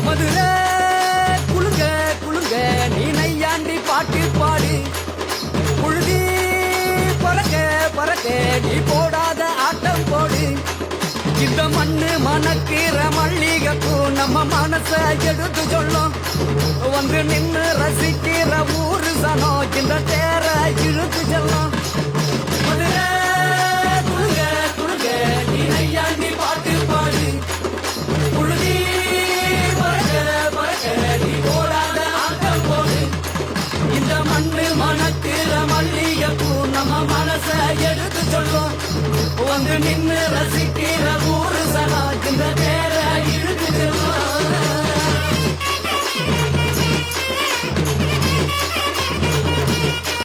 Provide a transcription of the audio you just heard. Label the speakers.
Speaker 1: மதுரை குலுங்க குலுங்க நீ நையாண்டி பாட்டு பாடு புழுதி பறக்க பறக்க நீ போடாத ஆட்டம் போடு இந்த மண்ணு மணக்கிற மல்லிகைப்பூ நம்ம மனச எடுத்து சொல்லும் வந்து நின்று ரசிக்கிற ஊரு சனம் இந்த தேர இழுத்து செல்லும் மதுரை குலுங்க குலுங்க நீ நையாண்டி பாட்டு பாடு புழுதி பறக்க பறக்க நீ போடாத ஆட்டம் போடு இந்த மண்ணு மணக்கிற மல்லிகைப்பூ நம்ம மனச எடுத்து சொல்லும் வந்து நின்று ரசிக்கிற ஊரு சனா இந்த பேர இழுத்து செல்லும்